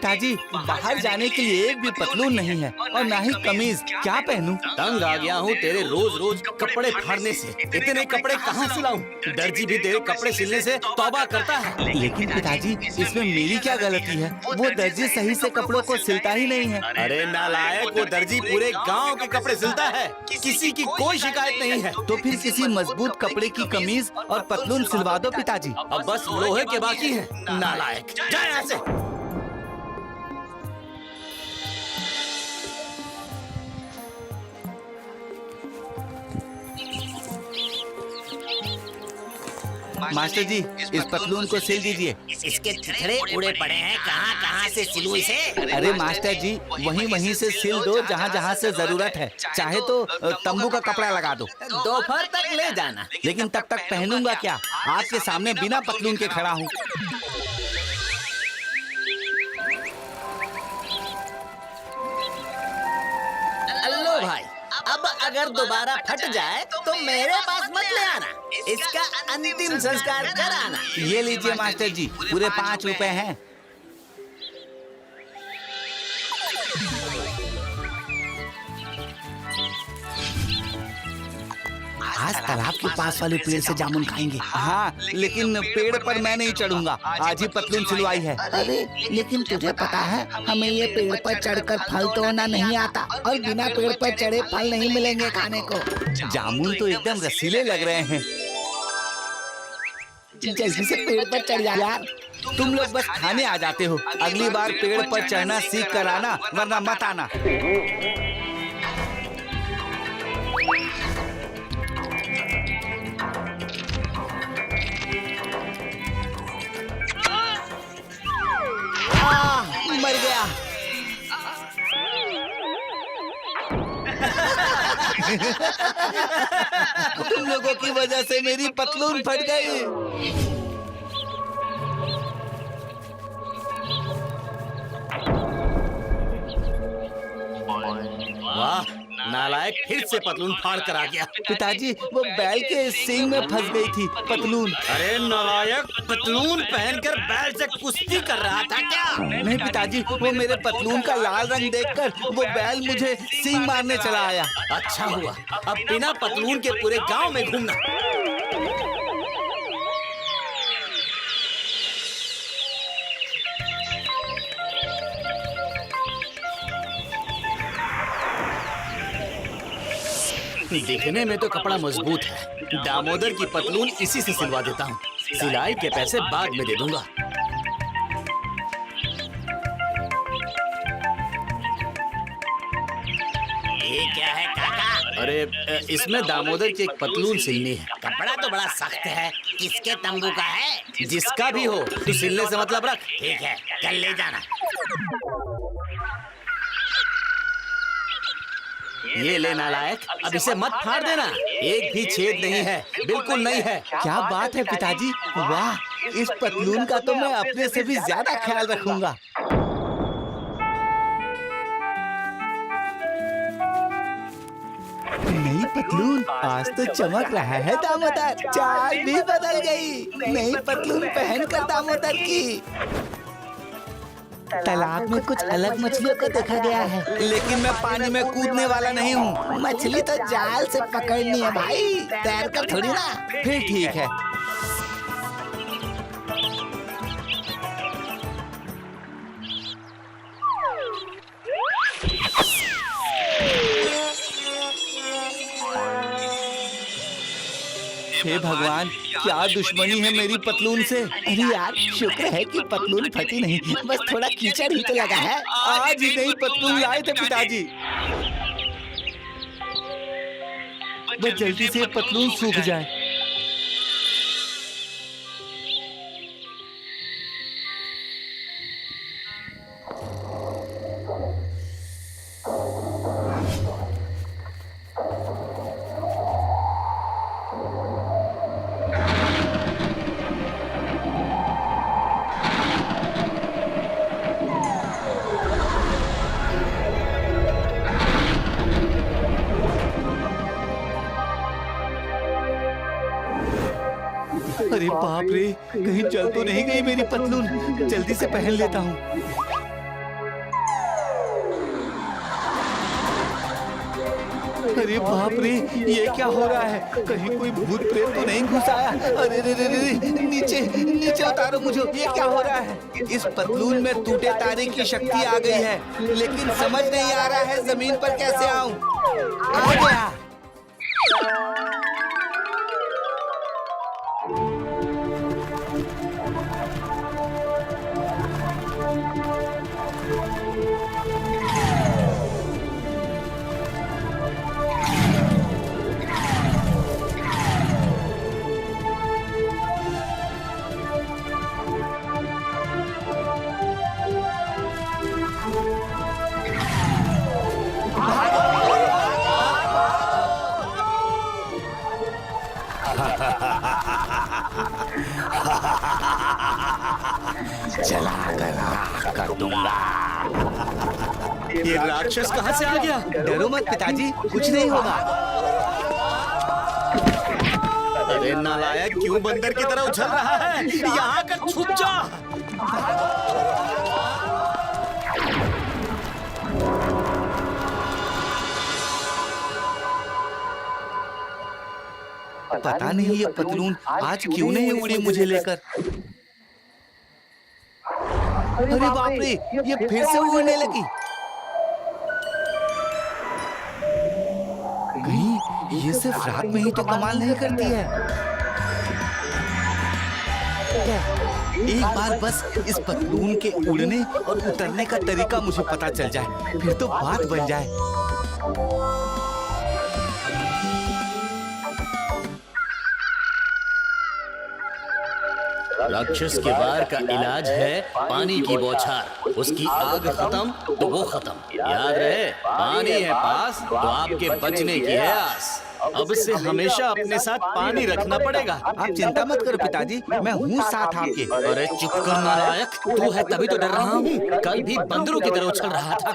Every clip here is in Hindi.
पिताजी, बाहर जाने के लिए एक भी पतलून नहीं है और ना ही कमीज, क्या पहनूं? तंग आ गया हूँ तेरे रोज रोज कपड़े फाड़ने से। इतने कपड़े कहाँ सिलाऊं? दर्जी भी तेरे कपड़े सिलने से तौबा करता है। लेकिन पिताजी, इसमें मेरी क्या गलती है? वो दर्जी सही से कपड़ों को सिलता ही नहीं है। अरे नालायक, वो दर्जी पूरे गांव के कपड़े सिलता है, किसी की कोई शिकायत नहीं है। तो फिर किसी मजबूत कपड़े की कमीज और पतलून सिलवा दो पिताजी। अब बस लोहे के बाकी हैं। नालायक, जा यहाँ से। मास्टर जी, इस पतलून को सिल दीजिए। इसके ठिठड़े उड़े पड़े हैं, कहाँ कहाँ से सिलूं इसे? अरे मास्टर जी, वहीं से सिल दो जहाँ जहाँ से जरूरत है। चाहे तो तंबू का कपड़ा लगा दो। दोपहर तक ले जाना। लेकिन तब तक पहनूंगा क्या? आपके सामने बिना पतलून के खड़ा हूँ। लो भाई, अब अगर दोबारा फट जाए तो मेरे पास मत ले आना, इसका अंतिम संस्कार कराना। ये लीजिए मास्टर जी, पूरे 5 रुपए हैं। आज तालाब के पास वाले पेड़ से जामुन खाएंगे। हाँ, लेकिन पेड़ पर मैं नहीं चढ़ूंगा। आज ही पतलून सिलवाई है। अरे लेकिन तुझे पता है, हमें ये पेड़ पर चढ़कर फल तोड़ना नहीं आता और बिना पेड़ पर चढ़े फल नहीं मिलेंगे खाने को। जामुन तो एकदम रसीले लग रहे हैं। जल्दी से पेड़ पर चढ़ जा यार। तुम लोग बस खाने आ जाते हो। अगली बार पेड़ पर चढ़ना सीख कर आना, वरना मत आना। मर गया। तुम लोगों की वजह से मेरी पतलून फट गई। वाह, नालायक फिर से पतलून फाड़ कर आ गया। पिताजी, वो बैल के सींग में फंस गई थी पतलून। अरे नालायक, पतलून पहनकर बैल से कुश्ती कर रहा था क्या? नहीं पिताजी, वो मेरे पतलून का लाल रंग देखकर वो बैल मुझे सींग मारने चला आया। अच्छा हुआ, अब बिना पतलून के पूरे गांव में घूमना। दिखने में तो कपड़ा मजबूत है। दामोदर की पतलून इसी से सिलवा देता हूँ। सिलाई के पैसे बाद में दे दूंगा। ये क्या है काका? अरे इसमें दामोदर की एक पतलून सिलनी है। कपड़ा तो बड़ा सख्त है, किसके तंबू का है? जिसका भी हो, तू सिलने से मतलब रख। ठीक है, कल ले जाना। ये ले नालायक, अब इसे मत फाड़ देना। एक भी छेद नहीं है, बिल्कुल नहीं है। क्या बात है पिताजी, वाह! इस पतलून का तो मैं अपने से भी ज्यादा ख्याल रखूंगा। नई पतलून आज तो चमक रहा है दामोदर। चाल भी बदल गई। नई पतलून पहनकर दामोदर की। तालाब में कुछ अलग मछलियों को देखा गया है, लेकिन मैं पानी में कूदने वाला नहीं हूँ। मछली तो जाल से पकड़नी है भाई, तैर कर थोड़ी ना। फिर ठीक है। हे भगवान, क्या दुश्मनी है मेरी पतलून से। अरे यार, शुक्र है कि पतलून फटी नहीं, बस थोड़ा कीचड़ ही तो लगा है। आज ही नई पतलून लाए थे पिताजी। बस जल्दी से पतलून सूख जाए। अरे बाप रे, कहीं जल तो नहीं गई मेरी पतलून। जल्दी से पहन लेता हूँ। अरे बाप रे, ये क्या हो रहा है? कहीं कोई भूत प्रेत तो नहीं घुस आया? अरे रे रे रे, नीचे नीचे उतारो मुझे, ये क्या हो रहा है? इस पतलून में टूटे तारे की शक्ति आ गई है, लेकिन समझ नहीं आ रहा है जमीन पर कैसे आऊं। आ गया। जला कर दूंगा। ये राक्षस कहाँ से आ गया? डरो मत पिताजी, कुछ नहीं होगा। अरे नालायक, क्यों बंदर की तरह उछल रहा है? यहाँ आकर छुप जा। पता नहीं ये पतलून आज क्यों नहीं उड़ी मुझे लेकर। अरे बाप रे, ये फिर से उड़ने लगी। कहीं ये सिर्फ रात में ही तो कमाल नहीं करती है। एक बार बस इस पतलून के उड़ने और उतरने का तरीका मुझे पता चल जाए, फिर तो बात बन जाए। राक्षस के वार का इलाज है पानी की बौछार। उसकी आग खत्म तो वो खत्म। याद रहे, पानी है पास तो आपके बचने की है आस। अब से हमेशा अपने साथ पानी रखना पड़ेगा। आप चिंता मत करो पिताजी, मैं हूँ साथ आपके। अरे चुप कर नालायक, तू है तभी तो डर रहा हूँ। कल भी बंदरों की तरह उछल रहा था।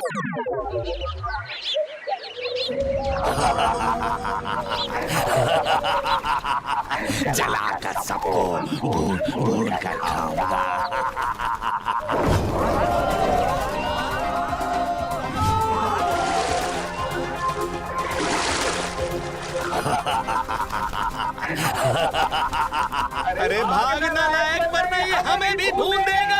जलाकर सबको भून कर खाऊंगा। अरे भाग नालायक, वरना ये हमें भी भून देगा।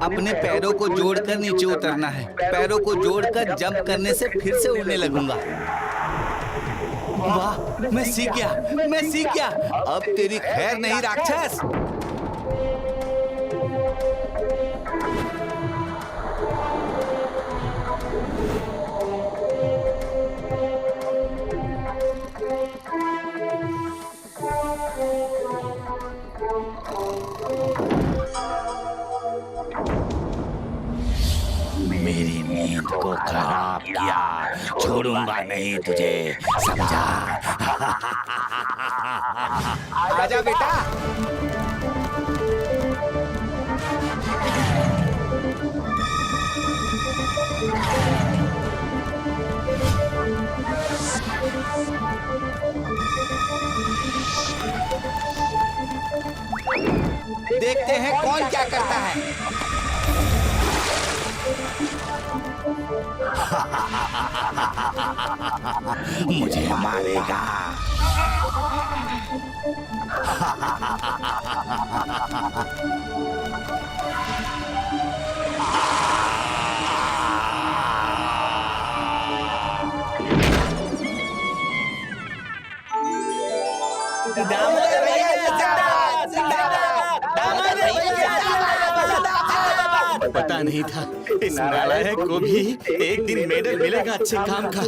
अपने पैरों को जोड़कर नीचे उतरना है। पैरों को जोड़कर जंप करने से फिर से उड़ने लगूंगा। वाह, मैं सीख गया। अब तेरी खैर नहीं राक्षस। मेरी नींद को खराब किया, छोड़ूंगा नहीं तुझे, समझा? आजा बेटा। देखते हैं कौन क्या करता है। मुझे मारेगा। पता नहीं था इस नालायक को भी एक दिन मेडल मिलेगा अच्छे काम का।